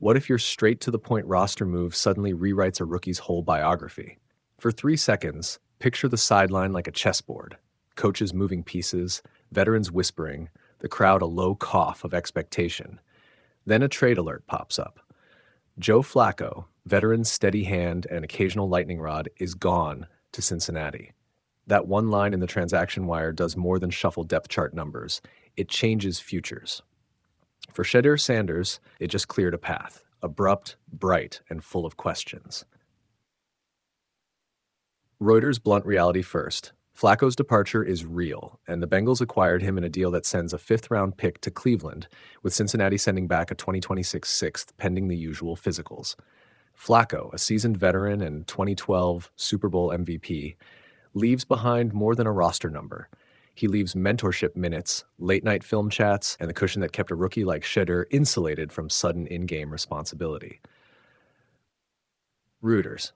What if your straight-to-the-point roster move suddenly rewrites a rookie's whole biography? For 3 seconds, picture the sideline like a chessboard. Coaches moving pieces, veterans whispering, the crowd a low cough of expectation. Then a trade alert pops up. Joe Flacco, veteran's steady hand and occasional lightning rod, is gone to Cincinnati. That one line in the transaction wire does more than shuffle depth chart numbers. It changes futures. For Shedeur Sanders, it just cleared a path, abrupt, bright, and full of questions. Reuters' blunt reality first. Flacco's departure is real, and the Bengals acquired him in a deal that sends a fifth-round pick to Cleveland, with Cincinnati sending back a 2026 sixth pending the usual physicals. Flacco, a seasoned veteran and 2012 Super Bowl MVP, leaves behind more than a roster number. He leaves mentorship minutes, late-night film chats, and the cushion that kept a rookie like Shedeur insulated from sudden in-game responsibility. Reuters.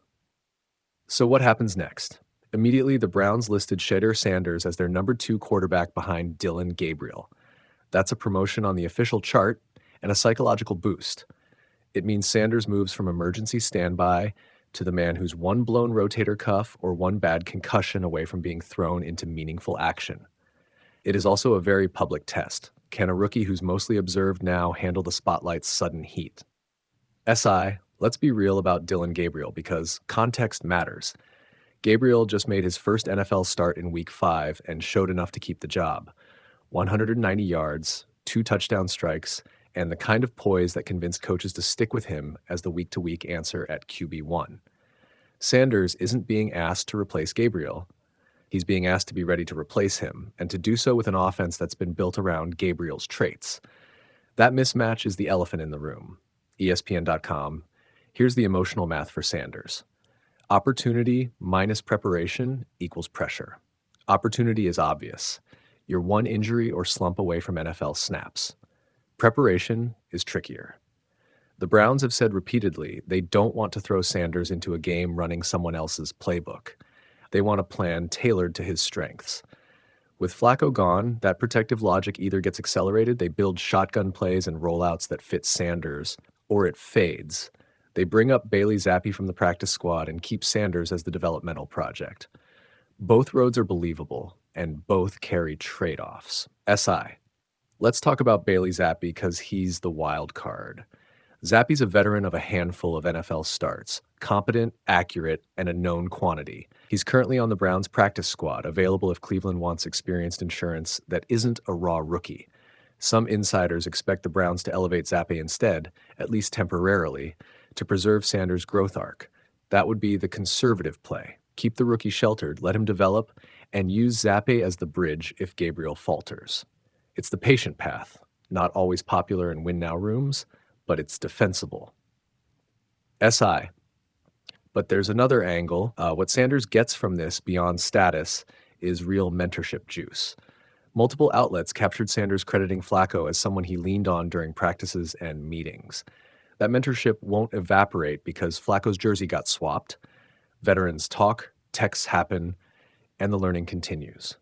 So what happens next? Immediately, the Browns listed Shedeur Sanders as their number 2 quarterback behind Dillon Gabriel. That's a promotion on the official chart and a psychological boost. It means Sanders moves from emergency standby to the man who's one blown rotator cuff or one bad concussion away from being thrown into meaningful action. It is also a very public test. Can a rookie who's mostly observed now handle the spotlight's sudden heat? Let's be real about Dillon Gabriel because context matters. Gabriel just made his first NFL start in Week 5 and showed enough to keep the job. 190 yards, 2 touchdown strikes, and the kind of poise that convinced coaches to stick with him as the week-to-week answer at QB1. Sanders isn't being asked to replace Gabriel. He's being asked to be ready to replace him, and to do so with an offense that's been built around Gabriel's traits. That mismatch is the elephant in the room. ESPN.com. Here's the emotional math for Sanders. Opportunity minus preparation equals pressure. Opportunity is obvious. You're one injury or slump away from NFL snaps. Preparation is trickier. The Browns have said repeatedly they don't want to throw Sanders into a game running someone else's playbook. They want a plan tailored to his strengths. With Flacco gone, that protective logic either gets accelerated, they build shotgun plays and rollouts that fit Sanders, or it fades. They bring up Bailey Zappe from the practice squad and keep Sanders as the developmental project. Both roads are believable, and both carry trade-offs. Let's talk about Bailey Zappe because he's the wild card. Zappe's a veteran of a handful of NFL starts, competent, accurate, and a known quantity. He's currently on the Browns' practice squad, available if Cleveland wants experienced insurance that isn't a raw rookie. Some insiders expect the Browns to elevate Zappe instead, at least temporarily, to preserve Sanders' growth arc. That would be the conservative play. Keep the rookie sheltered, let him develop, and use Zappe as the bridge if Gabriel falters. It's the patient path, not always popular in win-now rooms, but it's defensible. But there's another angle. What Sanders gets from this beyond status is real mentorship juice. Multiple outlets captured Sanders crediting Flacco as someone he leaned on during practices and meetings. That mentorship won't evaporate because Flacco's jersey got swapped. Veterans talk, texts happen, and the learning continues.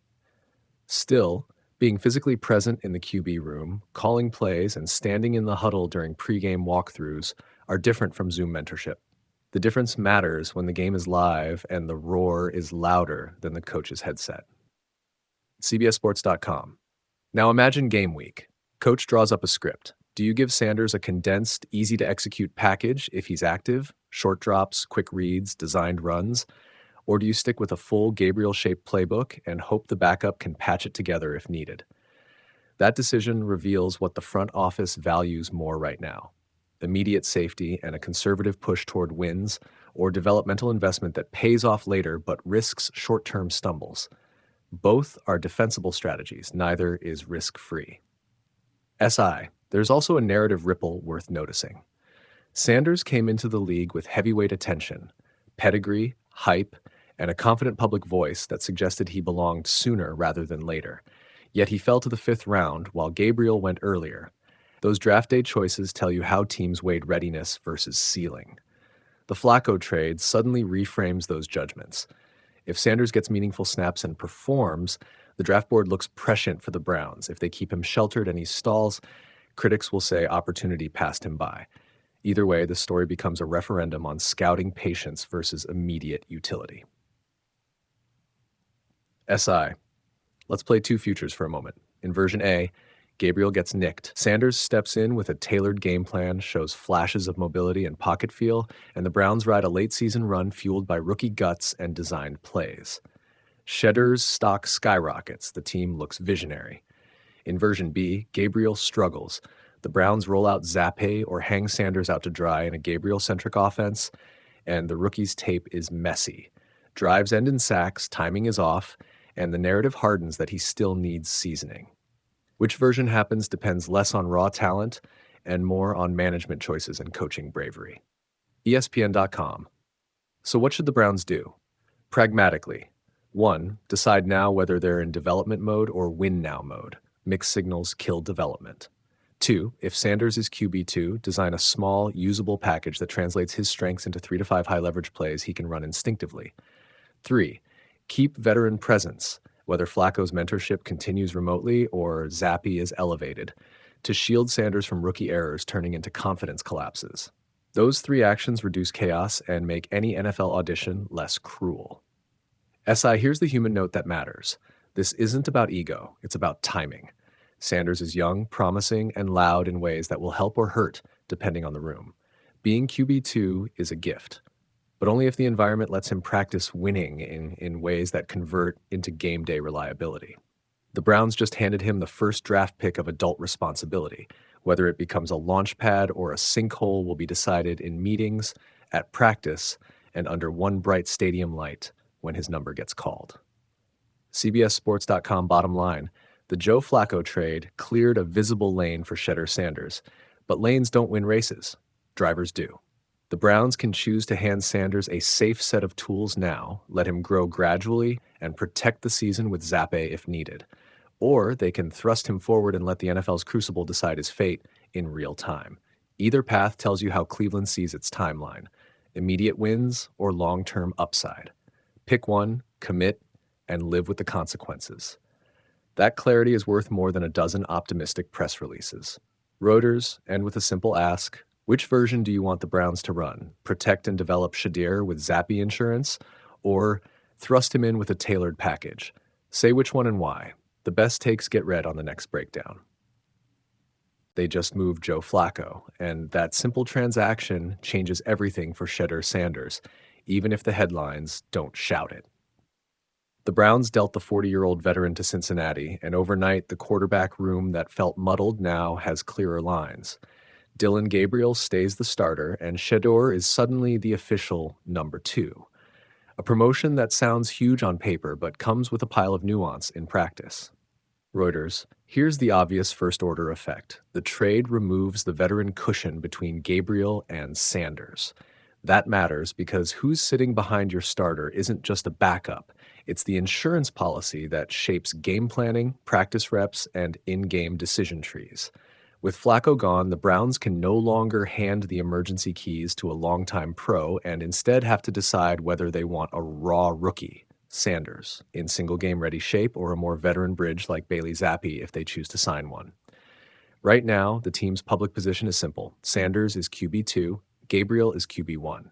Still, being physically present in the QB room, calling plays, and standing in the huddle during pregame walkthroughs are different from Zoom mentorship. The difference matters when the game is live and the roar is louder than the coach's headset. CBSSports.com. Now imagine game week. Coach draws up a script. Do you give Sanders a condensed, easy-to-execute package if he's active, short drops, quick reads, designed runs? Or do you stick with a full Gabriel-shaped playbook and hope the backup can patch it together if needed? That decision reveals what the front office values more right now: immediate safety and a conservative push toward wins, or developmental investment that pays off later but risks short-term stumbles. Both are defensible strategies. Neither is risk-free. There's also a narrative ripple worth noticing. Sanders came into the league with heavyweight attention, pedigree, hype, and a confident public voice that suggested he belonged sooner rather than later. Yet he fell to the 5th round while Gabriel went earlier. Those draft day choices tell you how teams weighed readiness versus ceiling. The Flacco trade suddenly reframes those judgments. If Sanders gets meaningful snaps and performs, the draft board looks prescient for the Browns. If they keep him sheltered and he stalls, critics will say opportunity passed him by. Either way, the story becomes a referendum on scouting patience versus immediate utility. SI. Let's play two futures for a moment. In version A, Gabriel gets nicked. Sanders steps in with a tailored game plan, shows flashes of mobility and pocket feel, and the Browns ride a late-season run fueled by rookie guts and designed plays. Shedeur's stock skyrockets. The team looks visionary. In version B, Gabriel struggles. The Browns roll out Zappe or hang Sanders out to dry in a Gabriel-centric offense, and the rookie's tape is messy. Drives end in sacks, timing is off, and the narrative hardens that he still needs seasoning. Which version happens depends less on raw talent and more on management choices and coaching bravery. ESPN.com. So what should the Browns do? Pragmatically. 1. Decide now whether they're in development mode or win now mode. Mixed signals kill development. 2. If Sanders is QB2, design a small, usable package that translates his strengths into 3 to 5 high-leverage plays he can run instinctively. 3. Keep veteran presence, whether Flacco's mentorship continues remotely or Zappe is elevated, to shield Sanders from rookie errors turning into confidence collapses. Those 3 actions reduce chaos and make any NFL audition less cruel. SI, here's the human note that matters. This isn't about ego, it's about timing. Sanders is young, promising, and loud in ways that will help or hurt, depending on the room. Being QB2 is a gift, but only if the environment lets him practice winning in ways that convert into game day reliability. The Browns just handed him the first draft pick of adult responsibility. Whether it becomes a launch pad or a sinkhole will be decided in meetings, at practice, and under one bright stadium light when his number gets called. CBSSports.com bottom line. The Joe Flacco trade cleared a visible lane for Shedeur Sanders, but lanes don't win races. Drivers do. The Browns can choose to hand Sanders a safe set of tools now, let him grow gradually, and protect the season with Zappe if needed. Or they can thrust him forward and let the NFL's crucible decide his fate in real time. Either path tells you how Cleveland sees its timeline: immediate wins or long-term upside. Pick one, commit, and live with the consequences. That clarity is worth more than a dozen optimistic press releases. Reuters end with a simple ask: which version do you want the Browns to run? Protect and develop Shedeur with Zappe insurance, or thrust him in with a tailored package? Say which one and why. The best takes get read on the next breakdown. They just moved Joe Flacco, and that simple transaction changes everything for Shedeur Sanders, even if the headlines don't shout it. The Browns dealt the 40-year-old veteran to Cincinnati, and overnight the quarterback room that felt muddled now has clearer lines. Dillon Gabriel stays the starter, and Shedeur is suddenly the official number 2. A promotion that sounds huge on paper but comes with a pile of nuance in practice. Reuters, here's the obvious first-order effect. The trade removes the veteran cushion between Gabriel and Sanders. That matters because who's sitting behind your starter isn't just a backup. It's the insurance policy that shapes game planning, practice reps, and in-game decision trees. With Flacco gone, the Browns can no longer hand the emergency keys to a longtime pro and instead have to decide whether they want a raw rookie, Sanders, in single-game ready shape, or a more veteran bridge like Bailey Zappe if they choose to sign one. Right now, the team's public position is simple. Sanders is QB2, Gabriel is QB1.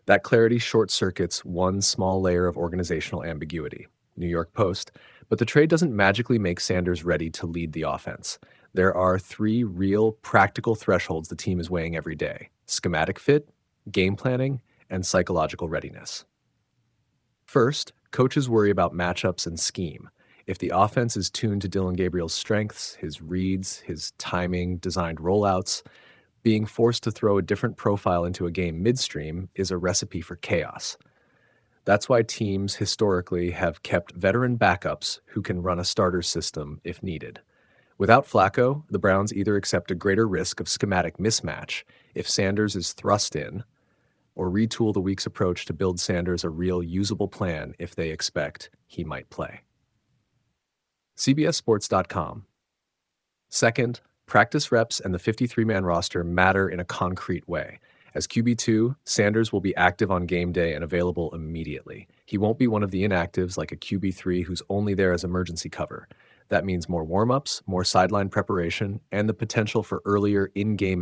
That clarity short-circuits one small layer of organizational ambiguity. New York Post. But the trade doesn't magically make Sanders ready to lead the offense. There are 3 real, practical thresholds the team is weighing every day: schematic fit, game planning, and psychological readiness. First, coaches worry about matchups and scheme. If the offense is tuned to Dillon Gabriel's strengths, his reads, his timing, designed rollouts, being forced to throw a different profile into a game midstream is a recipe for chaos. That's why teams historically have kept veteran backups who can run a starter system if needed. Without Flacco, the Browns either accept a greater risk of schematic mismatch if Sanders is thrust in, or retool the week's approach to build Sanders a real usable plan if they expect he might play. CBSSports.com. Second, practice reps and the 53-man roster matter in a concrete way. As QB2, Sanders will be active on game day and available immediately. He won't be one of the inactives like a QB3 who's only there as emergency cover. That means more warm-ups, more sideline preparation, and the potential for earlier in-game